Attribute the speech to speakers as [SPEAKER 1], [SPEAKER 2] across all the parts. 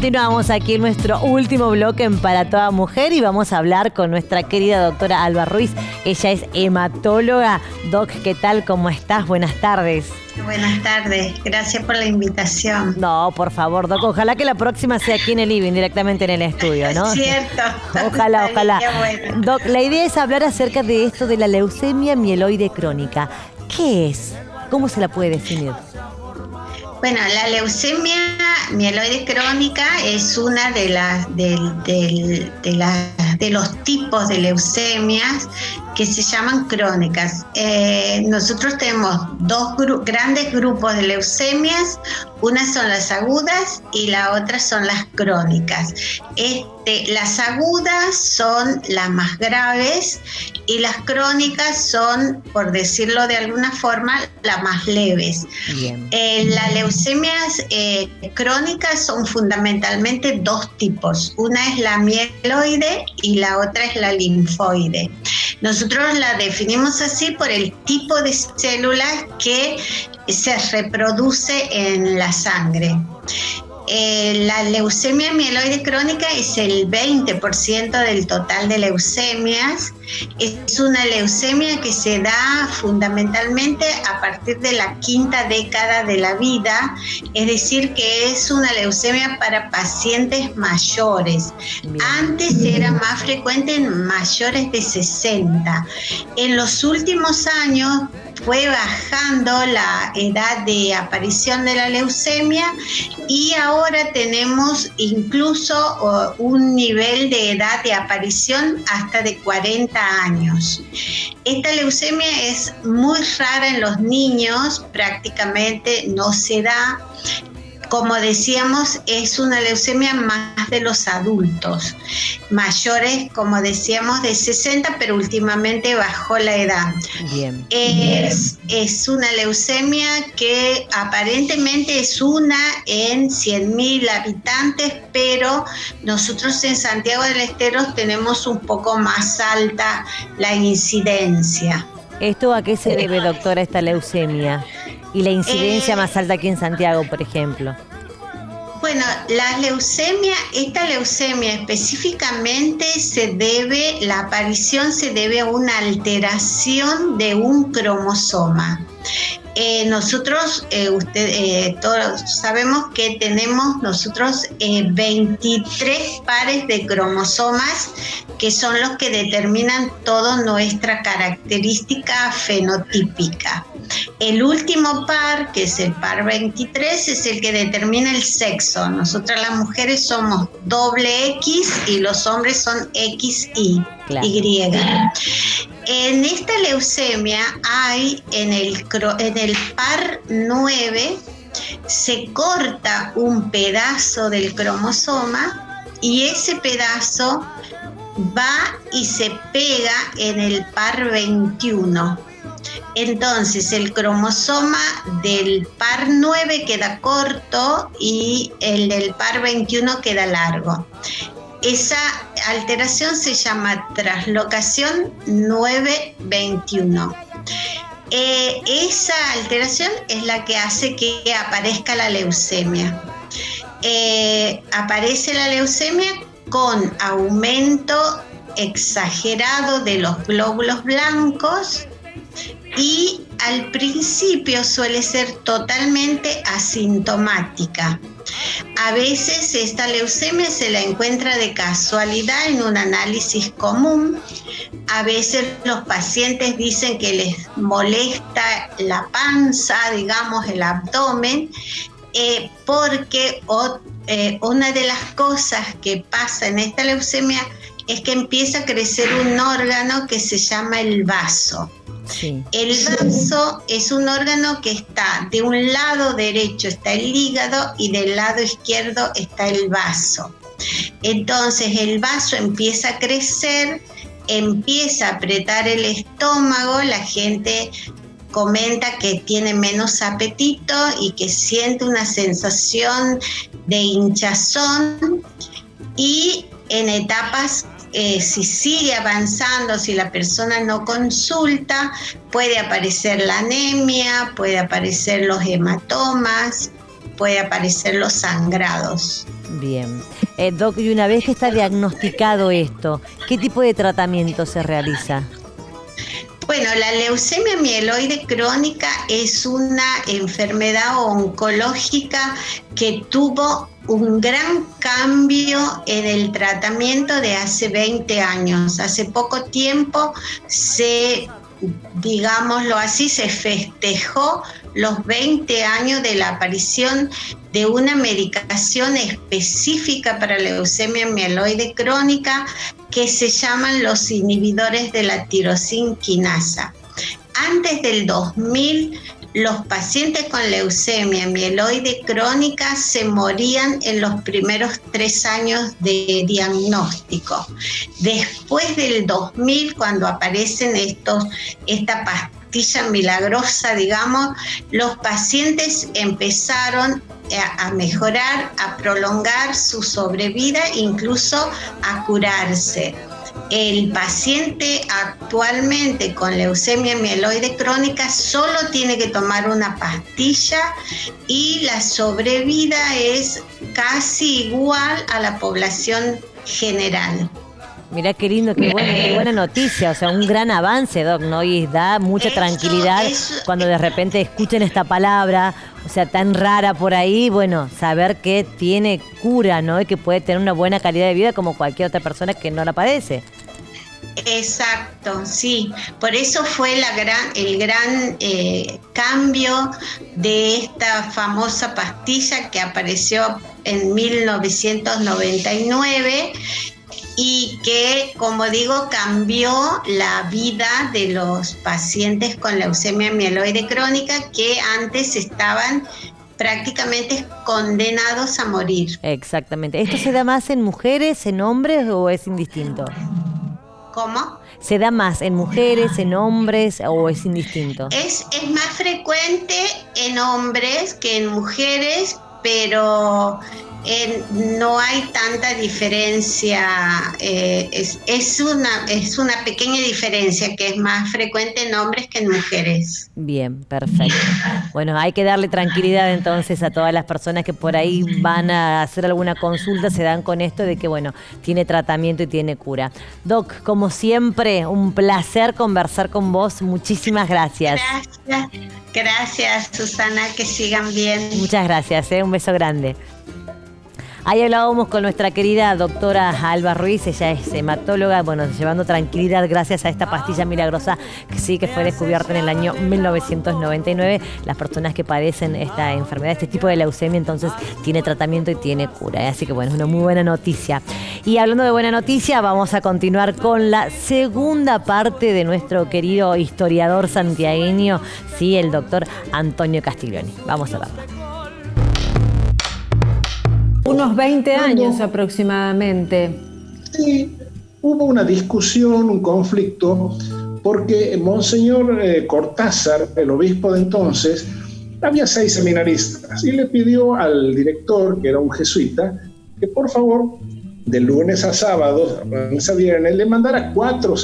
[SPEAKER 1] Continuamos aquí en nuestro último bloque en Para Toda Mujer y vamos a hablar con nuestra querida doctora Alba Ruiz. Ella es hematóloga. Doc, ¿qué tal? ¿Cómo estás? Buenas tardes.
[SPEAKER 2] Buenas tardes, gracias por la invitación.
[SPEAKER 1] No, por favor, Doc, ojalá que la próxima sea aquí en el living, directamente en el estudio, ¿no?
[SPEAKER 2] Cierto.
[SPEAKER 1] Ojalá.
[SPEAKER 2] Bueno.
[SPEAKER 1] Doc, la idea es hablar acerca de esto de la leucemia mieloide crónica. ¿Qué es? ¿Cómo se la puede definir?
[SPEAKER 2] Bueno, la leucemia mieloide crónica es una de los tipos de leucemias que se llaman crónicas. Nosotros tenemos dos grandes grupos de leucemias, una son las agudas y la otra son las crónicas. Las agudas son las más graves y las crónicas son, por decirlo de alguna forma, las más leves.
[SPEAKER 1] Bien.
[SPEAKER 2] Las leucemias crónicas son fundamentalmente dos tipos. Una es la mieloide y la otra es la linfoide. Nosotros la definimos así por el tipo de células que se reproduce en la sangre. La leucemia mieloide crónica es el 20% del total de leucemias. Es una leucemia que se da fundamentalmente a partir de la quinta década de la vida, es decir, que es una leucemia para pacientes mayores. Bien. Antes era más frecuente en mayores de 60. En los últimos años fue bajando la edad de aparición de la leucemia y ahora tenemos incluso un nivel de edad de aparición hasta de 40 años. Esta leucemia es muy rara en los niños, prácticamente no se da. Como decíamos, es una leucemia más de los adultos, mayores, como decíamos, de 60, pero últimamente bajó la edad.
[SPEAKER 1] Bien.
[SPEAKER 2] Es una leucemia que aparentemente es una en 100.000 habitantes, pero nosotros en Santiago del Estero tenemos un poco más alta la incidencia.
[SPEAKER 1] ¿Esto a qué se debe, doctora, esta leucemia? Y la incidencia más alta aquí en Santiago, por ejemplo.
[SPEAKER 2] Bueno, esta leucemia específicamente la aparición se debe a una alteración de un cromosoma. Nosotros, todos sabemos que tenemos nosotros 23 pares de cromosomas que son los que determinan toda nuestra característica fenotípica. El último par, que es el par 23, es el que determina el sexo. Nosotras las mujeres somos XX y los hombres son XY. Claro. En esta leucemia hay en el par 9 se corta un pedazo del cromosoma y ese pedazo va y se pega en el par 21. Entonces el cromosoma del par 9 queda corto y el del par 21 queda largo. Esa alteración se llama translocación 921. Esa alteración es la que hace que aparezca la leucemia. Aparece la leucemia con aumento exagerado de los glóbulos blancos y al principio suele ser totalmente asintomática. A veces esta leucemia se la encuentra de casualidad en un análisis común. A veces los pacientes dicen que les molesta la panza, digamos, el abdomen, porque una de las cosas que pasa en esta leucemia es que empieza a crecer un órgano que se llama el vaso. Sí. El vaso es un órgano que está de un lado derecho está el hígado y del lado izquierdo está el vaso. Entonces el vaso empieza a crecer, empieza a apretar el estómago, la gente comenta que tiene menos apetito y que siente una sensación de hinchazón y en etapas si sigue avanzando, si la persona no consulta, puede aparecer la anemia, puede aparecer los hematomas puede aparecer los sangrados.
[SPEAKER 1] Bien. Doc, y una vez que está diagnosticado esto, ¿qué tipo de tratamiento se realiza?
[SPEAKER 2] Bueno, la leucemia mieloide crónica es una enfermedad oncológica que tuvo un gran cambio en el tratamiento de hace 20 años. Hace poco tiempo digámoslo así, se festejó los 20 años de la aparición de una medicación específica para leucemia mieloide crónica que se llaman los inhibidores de la tirosina quinasa. Antes del 2000, los pacientes con leucemia mieloide crónica se morían en los primeros 3 años de diagnóstico. Después del 2000, cuando aparecen esta pastilla milagrosa, digamos, los pacientes empezaron a mejorar, a prolongar su sobrevida, incluso a curarse. El paciente actualmente con leucemia mieloide crónica solo tiene que tomar una pastilla y la sobrevida es casi igual a la población general.
[SPEAKER 1] Mirá qué lindo, qué buena noticia, o sea, un gran avance, Doc, ¿no? Y da mucha tranquilidad cuando de repente escuchen esta palabra, o sea, tan rara por ahí, bueno, saber que tiene cura, ¿no? Y que puede tener una buena calidad de vida como cualquier otra persona que no la padece.
[SPEAKER 2] Exacto, sí. Por eso fue el gran cambio de esta famosa pastilla que apareció en 1999 y que, como digo, cambió la vida de los pacientes con leucemia mieloide crónica que antes estaban prácticamente condenados a morir.
[SPEAKER 1] Exactamente. ¿Esto se da más en mujeres, en hombres o es indistinto?
[SPEAKER 2] ¿Cómo?
[SPEAKER 1] ¿Se da más en mujeres, en hombres o es indistinto?
[SPEAKER 2] Es más frecuente en hombres que en mujeres, pero no hay tanta diferencia. Es una pequeña diferencia que es más frecuente en hombres que en mujeres.
[SPEAKER 1] Bien, perfecto. Bueno, hay que darle tranquilidad entonces a todas las personas que por ahí van a hacer alguna consulta, se dan con esto de que, bueno, tiene tratamiento y tiene cura. Doc, como siempre, un placer conversar con vos. Muchísimas gracias.
[SPEAKER 2] Gracias, Susana, que sigan bien.
[SPEAKER 1] Muchas gracias, un beso grande. Ahí hablábamos con nuestra querida doctora Alba Ruiz, ella es hematóloga, bueno, llevando tranquilidad gracias a esta pastilla milagrosa que sí que fue descubierta en el año 1999. Las personas que padecen esta enfermedad, este tipo de leucemia, entonces tiene tratamiento y tiene cura. Así que bueno, es una muy buena noticia. Y hablando de buena noticia, vamos a continuar con la segunda parte de nuestro querido historiador santiagueño, sí, el doctor Antonio Castiglioni. Vamos a verlo.
[SPEAKER 3] Unos 20 años aproximadamente.
[SPEAKER 4] Sí, hubo una discusión, un conflicto, porque Monseñor Cortázar, el obispo de entonces, había 6 seminaristas y le pidió al director, que era un jesuita, que por favor, de lunes a sábado, lunes a viernes, le mandara 4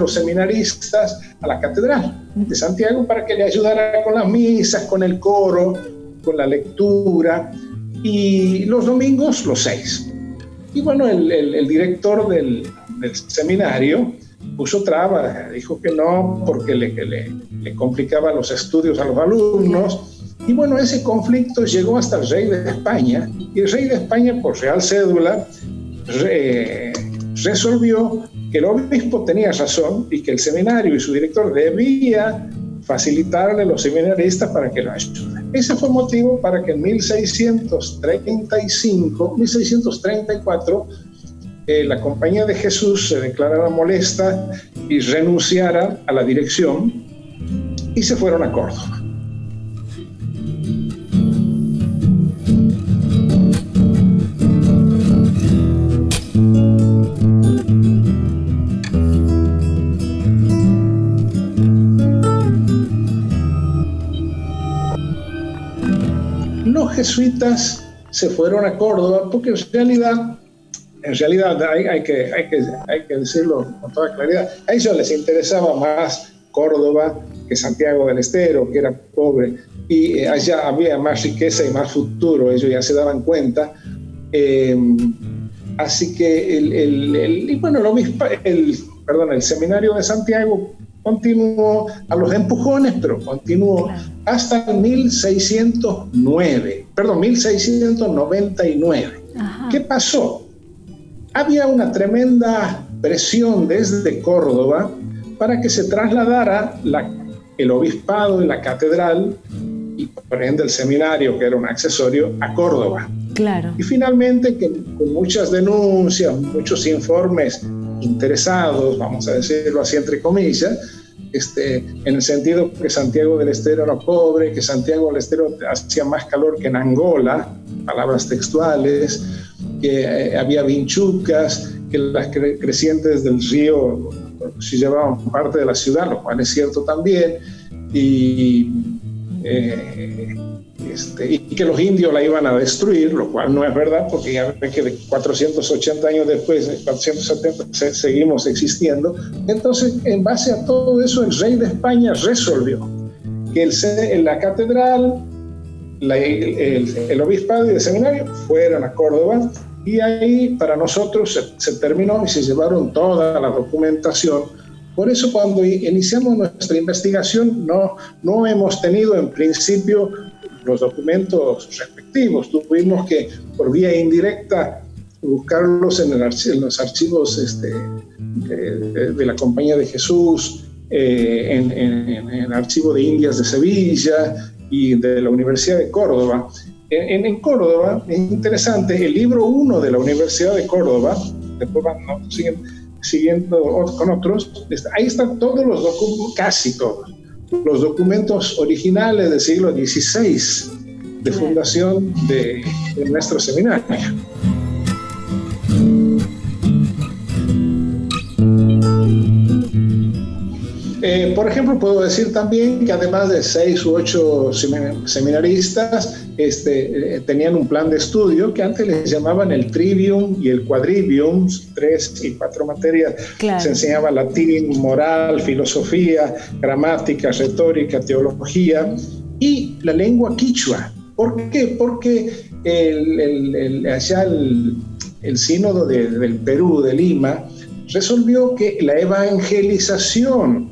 [SPEAKER 4] seminaristas a la catedral de Santiago para que le ayudara con las misas, con el coro, con la lectura. Y los domingos, los 6. Y bueno, el director del seminario puso traba, dijo que no, porque le complicaba los estudios a los alumnos. Y bueno, ese conflicto llegó hasta el rey de España, y el rey de España, por real cédula, resolvió que el obispo tenía razón y que el seminario y su director debía facilitarle a los seminaristas para que lo ayuden. Ese fue el motivo para que en 1634, la Compañía de Jesús se declarara molesta y renunciara a la dirección y se fueron a Córdoba. Los jesuitas se fueron a Córdoba porque en realidad hay que decirlo con toda claridad, a ellos les interesaba más Córdoba que Santiago del Estero, que era pobre, y allá había más riqueza y más futuro, ellos ya se daban cuenta. Así que el seminario de Santiago continuó a los empujones, pero continuó hasta el 1699.
[SPEAKER 3] Ajá.
[SPEAKER 4] ¿Qué pasó? Había una tremenda presión desde Córdoba para que se trasladara el obispado y la catedral, y por ende el seminario, que era un accesorio, a Córdoba.
[SPEAKER 3] Claro.
[SPEAKER 4] Y finalmente, con muchas denuncias, muchos informes interesados, vamos a decirlo así entre comillas, en el sentido que Santiago del Estero era pobre, que Santiago del Estero hacía más calor que en Angola, palabras textuales, que había vinchucas, que las crecientes del río se llevaban parte de la ciudad, lo cual es cierto también, y que los indios la iban a destruir, lo cual no es verdad, porque ya ven que de 480 años después, 470, seguimos existiendo. Entonces, en base a todo eso, el rey de España resolvió que la catedral, el obispado y el seminario fueran a Córdoba, y ahí para nosotros se terminó y se llevaron toda la documentación. Por eso cuando iniciamos nuestra investigación no hemos tenido en principio los documentos respectivos. Tuvimos que, por vía indirecta, buscarlos en los archivos de la Compañía de Jesús, en el Archivo de Indias de Sevilla y de la Universidad de Córdoba. En Córdoba, es interesante, el libro 1 de la Universidad de Córdoba, después siguiendo con otros, ahí están todos los documentos, casi todos, los documentos originales del siglo XVI de fundación de nuestro seminario. Por ejemplo, puedo decir también que además de 6 u 8 seminaristas, tenían un plan de estudio que antes les llamaban el trivium y el quadrivium, 3 y 4 materias. Claro. Se enseñaba latín, moral, filosofía, gramática, retórica, teología y la lengua quichua. ¿Por qué? Porque allá el sínodo del Perú, de Lima, resolvió que la evangelización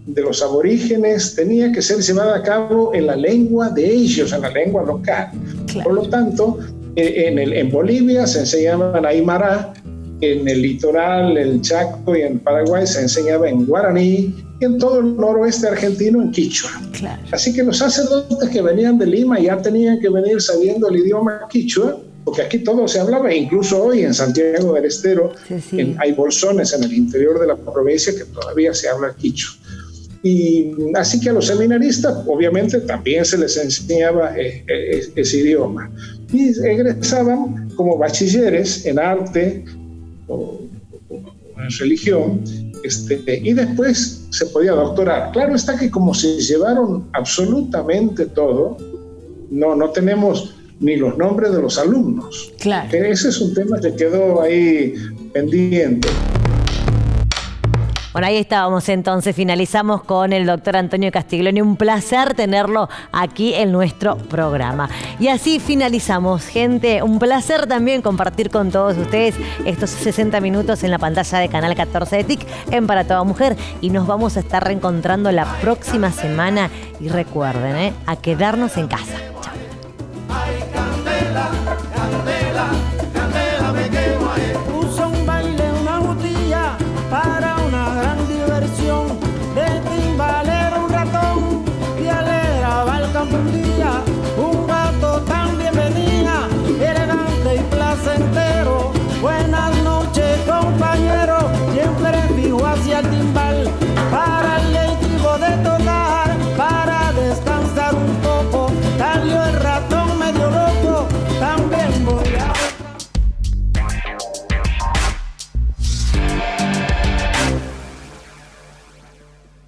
[SPEAKER 4] de los aborígenes tenía que ser llevada a cabo en la lengua de ellos, en la lengua local. Claro. Por lo tanto, en Bolivia se enseñaban aymara, en el litoral, el Chaco y en Paraguay se enseñaba en guaraní, y en todo el noroeste argentino en quichua. Claro. Así que los sacerdotes que venían de Lima ya tenían que venir sabiendo el idioma quichua, porque aquí todo se hablaba, incluso hoy en Santiago del Estero hay bolsones en el interior de la provincia que todavía se habla quichua. Y así que a los seminaristas obviamente también se les enseñaba ese idioma, y egresaban como bachilleres en arte o en religión, y después se podía doctorar. Claro está que como se llevaron absolutamente todo, no tenemos ni los nombres de los alumnos. Claro. Ese es un tema que quedó ahí pendiente.
[SPEAKER 1] Bueno, ahí estábamos entonces, finalizamos con el doctor Antonio Castiglioni. Un placer tenerlo aquí en nuestro programa. Y así finalizamos, gente. Un placer también compartir con todos ustedes estos 60 minutos en la pantalla de Canal 14 de TIC en Para Toda Mujer. Y nos vamos a estar reencontrando la próxima semana. Y recuerden, a quedarnos en casa.